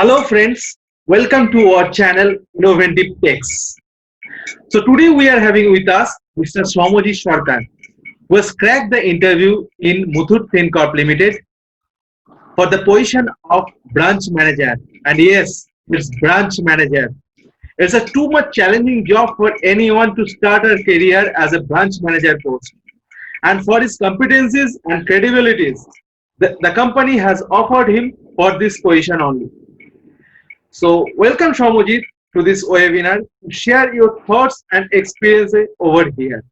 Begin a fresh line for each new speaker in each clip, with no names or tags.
Hello friends, welcome to our channel Innovative Techs. So today we are having with us Mr. SOUMYAJIT Sarkar, who has cracked the interview in Muthoot Fincorp Ltd for the position of branch manager. And yes, it's branch manager. It's a too much challenging job for anyone to start a career as a branch manager post. And for his competencies and credibilities, the company has offered him for this position only. So, welcome Shomujit to this webinar to share your thoughts and experiences over here.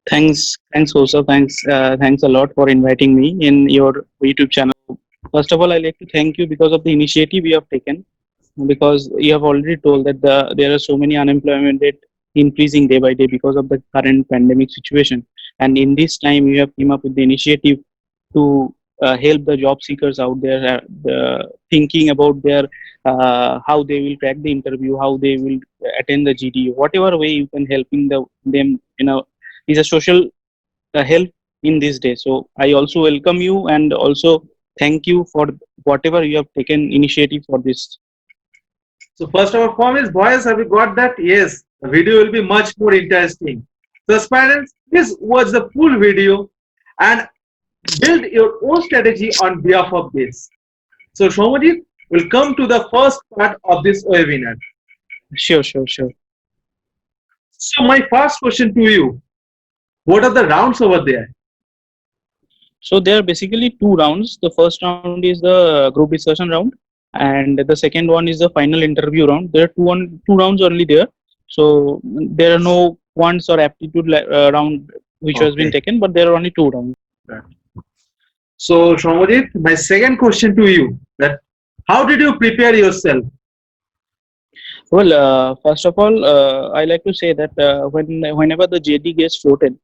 Thanks, also. Thanks a lot for inviting me in your YouTube channel. First of all, I like to thank you because of the initiative you have taken. Because you have already told that there are so many unemployment rate increasing day by day because of the current pandemic situation, and in this time you have came up with the initiative to help the job seekers out there, thinking about their how they will crack the interview, how they will attend the GD, whatever way you can helping them, is a social help in this day. So I also welcome you and also thank you for whatever you have taken initiative for this.
So, first of all, promise, boys, have you got that? Yes, the video will be much more interesting. So, parents, please watch the full video and build your own strategy on behalf of this. So, Shomujit will come to the first part of this webinar.
Sure.
So, my first question to you: what are the rounds over there?
So there are basically two rounds. The first round is the group discussion round, and the second one is the final interview round. There are two rounds only there. So there are no quants or aptitude round which has been
Okay.
taken, but there are only two rounds.
So, Shomujit, my second question to you: that how did you prepare yourself?
Well, first of all, I like to say that whenever the JD gets floated,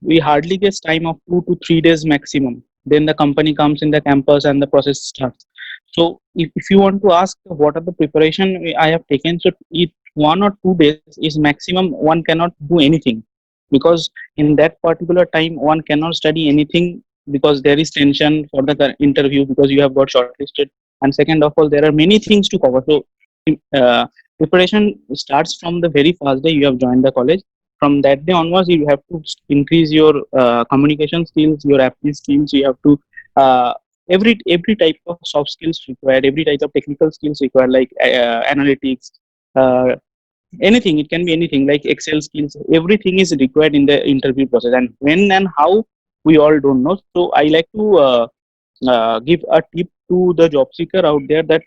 we hardly get time of 2 to 3 days maximum. Then the company comes in the campus and the process starts. So if you want to ask what are the preparation I have taken, so it 1 or 2 days is maximum. One cannot do anything because in that particular time one cannot study anything because there is tension for the interview because you have got shortlisted. And second of all, there are many things to cover. So uh, preparation starts from the very first day you have joined the college. From that day onwards you have to increase your communication skills, your aptitude skills. You have to uh, every type of soft skills required, every type of technical skills required, like analytics, uh, anything. It can be anything like Excel skills. Everything is required in the interview process, and when and how we all don't know. So I like to give a tip to the job seeker out there that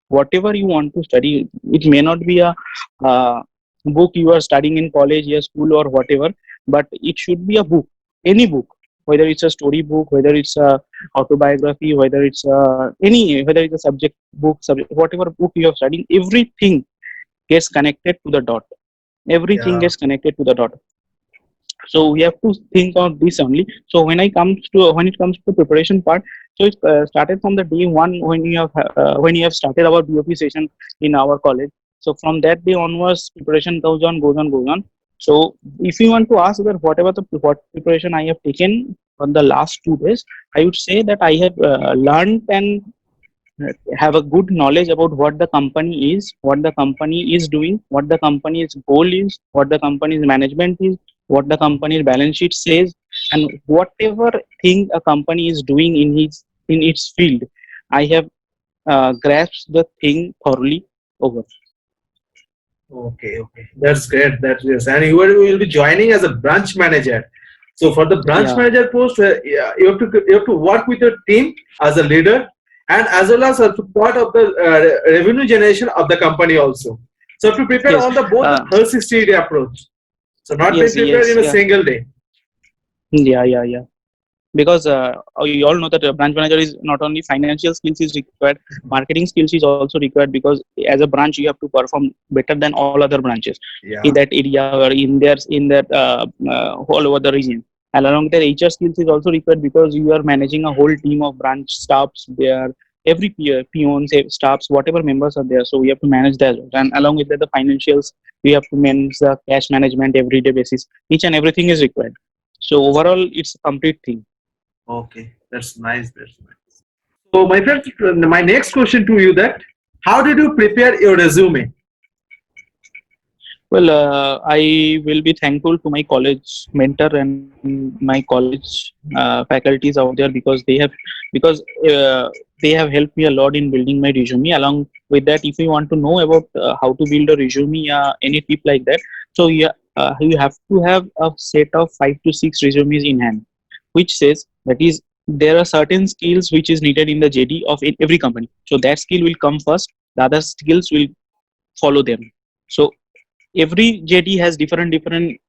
whatever you want to study, it may not be a uh, book you are studying in college or school or whatever, but it should be a book, any book, whether it's a story book, whether it's a autobiography, whether it's whether it's a subject, whatever book you are studying, everything gets connected to the dot. Everything
Yeah.
gets connected to the dot. So we have to think of this only. So when it comes to preparation part, so it started from the day one when you have started our BOP session in our college. So from that day onwards, preparation goes on. So if you want to ask that what preparation I have taken for the last 2 days, I would say that I have learned and have a good knowledge about what the company is, what the company is doing, what the company's goal is, what the company's management is, what the company's balance sheet says, and whatever thing a company is doing in its field. I have grasped the thing thoroughly over.
Okay. That's great. That's yes. And you will be joining as a branch manager. So for the branch
Yeah.
manager post, yeah, you have to work with your team as a leader and as well as a part of the revenue generation of the company also. So you have to prepare
Yes.
on the both the
Uh,
360-day approach. So not be prepared
yes.
in a
Yeah.
single day.
Yeah. Because you all know that a branch manager is not only financial skills is required, marketing skills is also required, because as a branch you have to perform better than all other branches in
Yeah.
that area or in that all over the region. And along with that, HR skills is also required because you are managing a whole team of branch staffs there, every peons, staffs, whatever members are there, so we have to manage that. And along with that, the financials, we have to manage the cash management everyday basis. Each and everything is required. So overall it's a complete thing.
Okay. That's nice. That's nice. So my friend, my next question to you that how did you prepare your resume?
Well, I will be thankful to my college mentor and my college faculties out there because because uh, they have helped me a lot in building my resume. Along with that, if you want to know about how to build a resume, any tip like that, so yeah, you have to have a set of 5 to 6 resumes in hand, which says that is there are certain skills which is needed in the JD of every company. So that skill will come first. The other skills will follow them. So every JD has different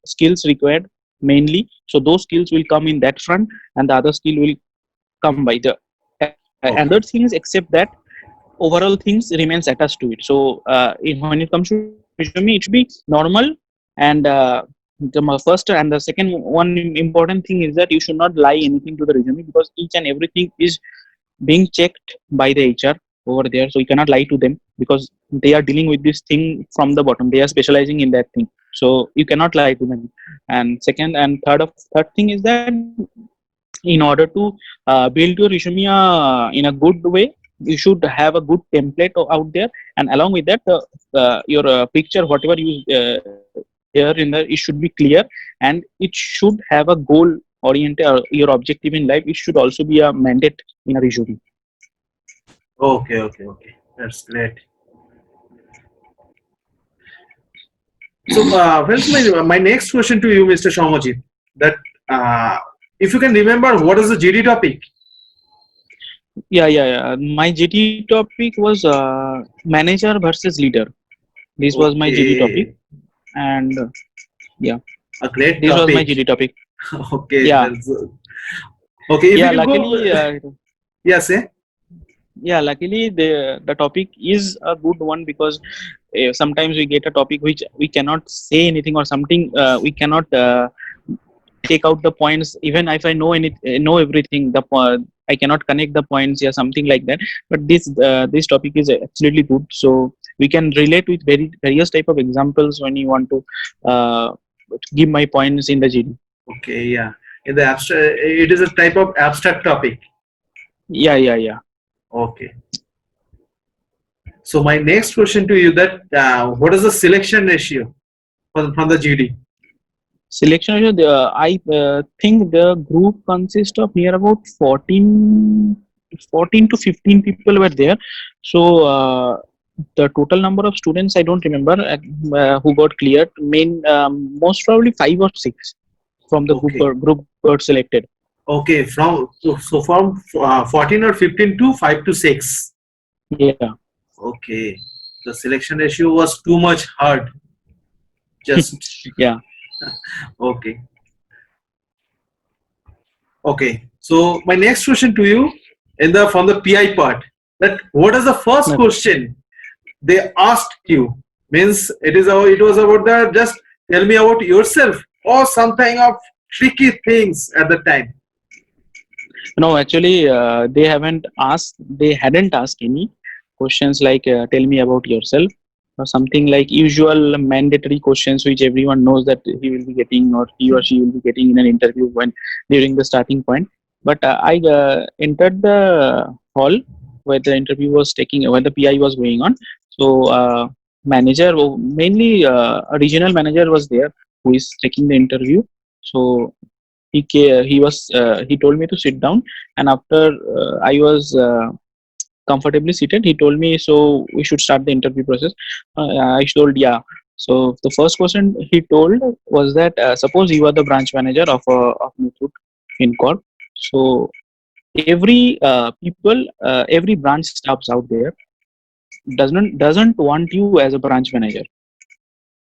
skills required mainly. So those skills will come in that front, and the other skill will come by the
Okay.
other things. Except that overall things remains attached to it. So when it comes to resume, it should be normal. And first and the second one important thing is that you should not lie anything to the resume, because each and everything is being checked by the HR over there. So you cannot lie to them because they are dealing with this thing from the bottom. They are specializing in that thing. So you cannot lie to them. And second and third thing is that in order to build your resume in a good way, you should have a good template out there. And along with that, your picture, whatever you there in there, it should be clear, and it should have a goal oriented, your objective in life. It should also be a mandate in a resume.
Okay. Okay. Okay. That's great. So, friends, my next question to you, Mr. Shomajit, that uh, if you can remember, what is the GD topic?
Yeah. My GT topic was manager versus leader. This was my GD topic.
Okay,
And yeah,
a great
this was my
topic.
GD topic.
Okay,
Yeah.
that's okay. If you
Yeah,
can go,
luckily,
yes, eh?
luckily the topic is a good one, because sometimes we get a topic which we cannot say anything, or something we cannot take out the points. Even if I know everything, I cannot connect the points, yeah, something like that. But this topic is absolutely good, so we can relate with various type of examples when you want to uh, give my points in the GD.
Okay, yeah. In the abstract, it is a type of abstract topic.
Yeah.
Okay. So my next question to you that what is the selection ratio from the GD?
Selection ratio, I think the group consists of near about 14 to 15 people were there. So the total number of students I don't remember who got cleared. Most probably 5 or 6 from the
Okay.
group got selected.
Okay, so from 14 or 15 to 5 to 6.
Yeah.
Okay, the selection ratio was too much hard. Just
Yeah.
okay. Okay. So my next question to you, in the from the PI part, that what is the first
Okay.
question they asked you? Means it was about the just tell me about yourself or something of tricky things at the time.
No, actually, they hadn't asked any questions like tell me about yourself, or something like usual mandatory questions which everyone knows that he will be getting, or he or she will be getting in an interview when during the starting point. But I entered the hall where the interview was taking, where the PI was going on. So manager, mainly a regional manager was there who is taking the interview. So he told me to sit down, and after I was comfortably seated, he told me, so we should start the interview process. I told, yeah. So the first question he told was that suppose you are the branch manager of Muthoot Fincorp. So every branch staffs out there doesn't want you as a branch manager.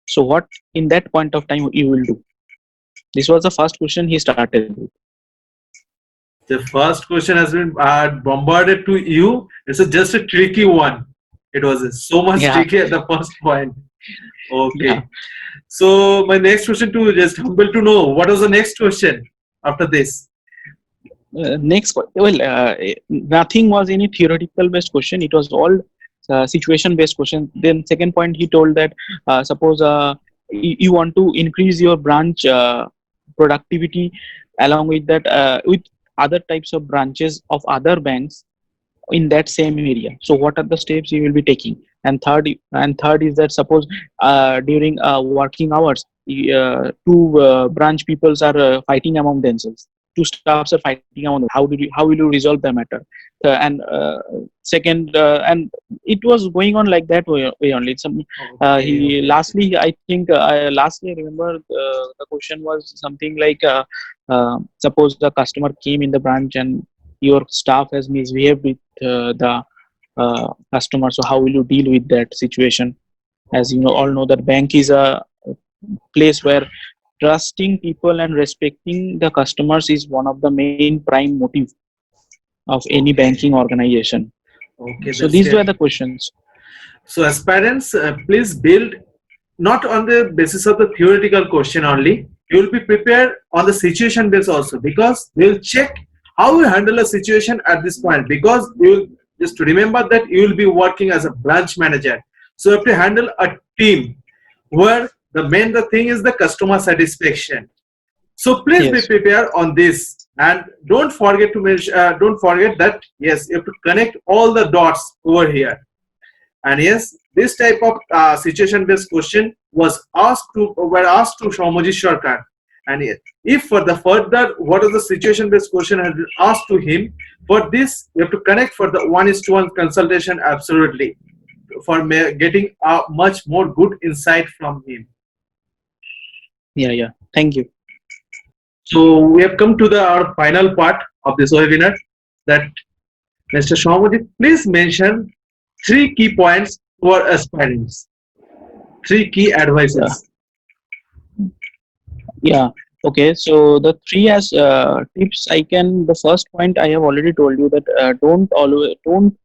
So what in that point of time you will do? This was the first question he started with.
The first question has been bombarded to you. It's just a tricky one. It was so much
Yeah.
tricky at the first point.
Yeah.
Okay. So my next question to you, just humble to know what was the next question after this.
Nothing was any theoretical based question. It was all situation based question. Then second point, he told that suppose you want to increase your branch productivity, along with that with other types of branches of other banks. in that same area. So what are the steps you will be taking? And third is that suppose during working hours, two branch peoples are fighting among themselves, two staffs are fighting among them. How will you resolve the matter? And second and it was going on like that way only.
Okay,
He
okay.
lastly, I think lastly I remember the question was something like suppose the customer came in the branch and your staff has misbehaved with the customer, so how will you deal with that situation? As you know, all
Okay.
know that bank is a place where trusting people and respecting the customers is one of the main prime motive of any banking
Okay.
organization.
Okay,
So
that's
these were
great.
the questions.
So as parents, please build not on the basis of the theoretical question only. You will be prepared on the situation base also, because we will check how you handle a situation at this point, because you will just to remember that you will be working as a branch manager. So you have to handle a team where the thing is the customer satisfaction. So please be
Yes.
prepared on this, and don't forget to mention, don't forget that yes, you have to connect all the dots over here. And yes, this type of situation-based question were asked to Shaumaji Sarkar. And if for the further, what is the situation-based question has been asked to him, for this you have to connect for the one-to-one consultation absolutely, for getting a much more good insight from him.
Yeah, yeah, thank you.
So we have come to the our final part of this webinar. That Mr. Shaumaji, please mention three key points for aspirants. Three key
Yeah,
advices.
yeah. Okay, so the three as tips I can. The first point I have already told you that don't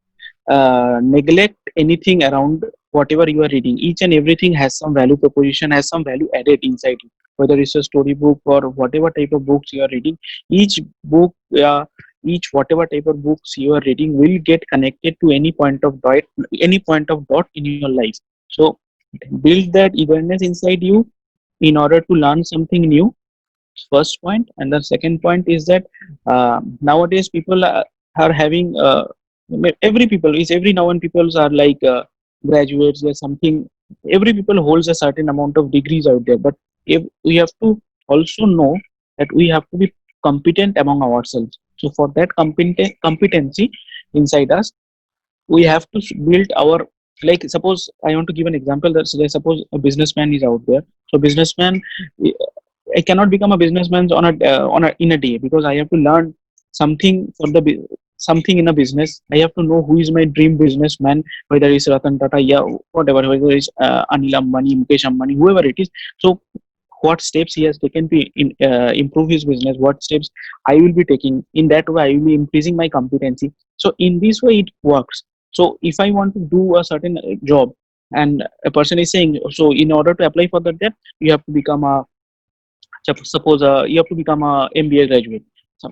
neglect anything around whatever you are reading. Each and everything has some value proposition, has some value added inside it. Whether it's a storybook or whatever type of books you are reading, each book, each whatever type of books you are reading will get connected to any point of dot in your life. So build that eagerness inside you in order to learn something new. First point. And the second point is that nowadays people are having every people is every now and peoples are like graduates or something. Every people holds a certain amount of degrees out there, but if we have to also know that we have to be competent among ourselves. So for that competency inside us, we have to build our, like suppose I want to give an example that, so suppose a businessman is out there. So businessman, I cannot become a businessman on a in a day, because I have to learn something something in a business. I have to know who is my dream businessman, whether it's Ratan Tata, yeah, whatever, whether it's Anil Ambani, Mukesh Ambani, whoever it is. So what steps he has taken to improve his business, what steps I will be taking. In that way I will be increasing my competency. So in this way it works. So if I want to do a certain job, and a person is saying, so in order to apply for that, you have to become a, suppose you have to become a MBA graduate.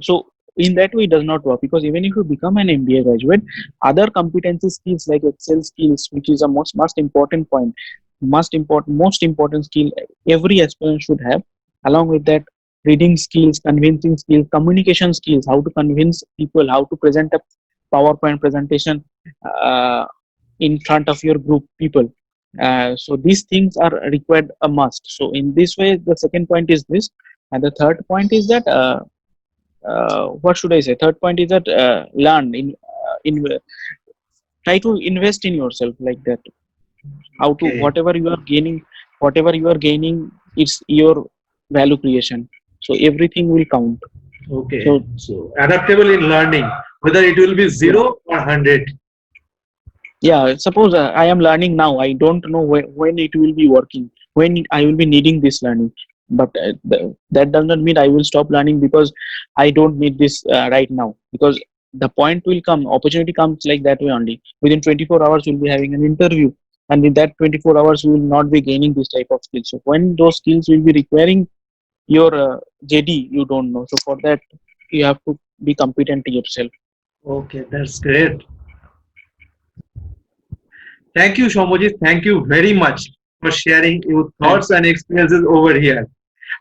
So in that way it does not work, because even if you become an MBA graduate, other competency skills like Excel skills, which is a most important point, most important skill every aspirant should have. Along with that, reading skills, convincing skills, communication skills, how to convince people, how to present a PowerPoint presentation uh, in front of your group people. So these things are required a must. So in this way, the second point is this, and the third point is that what should I say? Third point is that learn in try to invest in yourself, like that. How to
Okay.
whatever you are gaining, it's your value creation. So everything will count.
Okay.
So
So adaptable in learning, whether it will be
yeah,
0 or 100.
yeah. Suppose I am learning now, I don't know when it will be working, when I will be needing this learning. But that does not mean I will stop learning because I don't need this right now. Because the point will come, opportunity comes like that way only. Within 24 hours we'll be having an interview, and in that 24 hours we will not be gaining this type of skills. So when those skills will be requiring your JD, you don't know. So for that you have to be competent to yourself.
Okay, that's great. Thank you, Shomoji. Thank you very much for sharing your thoughts
Thanks.
and experiences over here.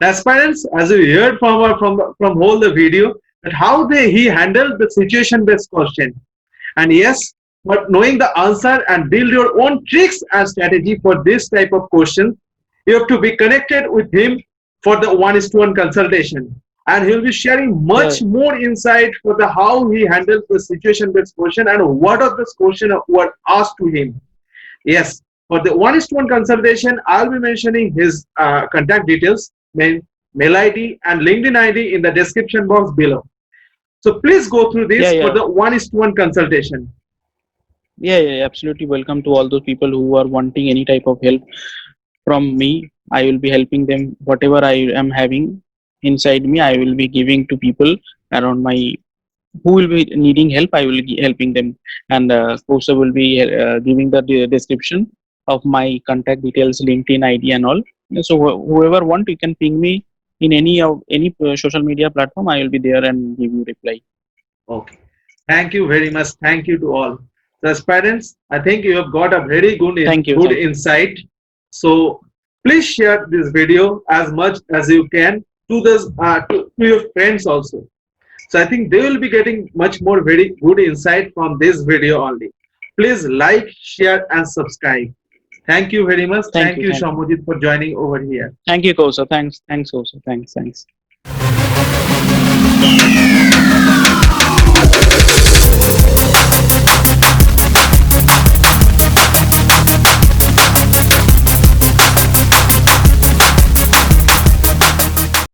As parents, as we heard from whole the video, that how he handled the situation-based question. And yes, but knowing the answer and build your own tricks and strategy for this type of question, you have to be connected with him for the one-to-one consultation. And he'll be sharing much
Yeah,
more insight for the how he handles the situation-based question and what are the questions were asked to him. Yes, for the one-to-one consultation, I'll be mentioning his contact details, mail ID, and LinkedIn ID in the description box below. So please go through
yeah,
this for
yeah.
the one-to-one consultation.
Yeah, yeah, absolutely. Welcome to all those people who are wanting any type of help from me. I will be helping them. Whatever I am having inside me, I will be giving to people around my who will be needing help. I will be helping them, and Kosa will be giving the description of my contact details, LinkedIn ID, and all. So whoever want, you can ping me in any social media platform. I will be there and give you reply.
Okay. Thank you very much. Thank you to all. So as parents, I think you have got a very
Thank you,
good
thank you.
insight. So please share this video as much as you can to this to your friends also. So I think they will be getting much more very good insight from this video only. Please like, share, and subscribe. Thank you very much.
Thank
Thank
you,
you,
thank you.
Shamujit, for joining over here.
Thank you, Kosa. Thanks, Kosa. Thanks.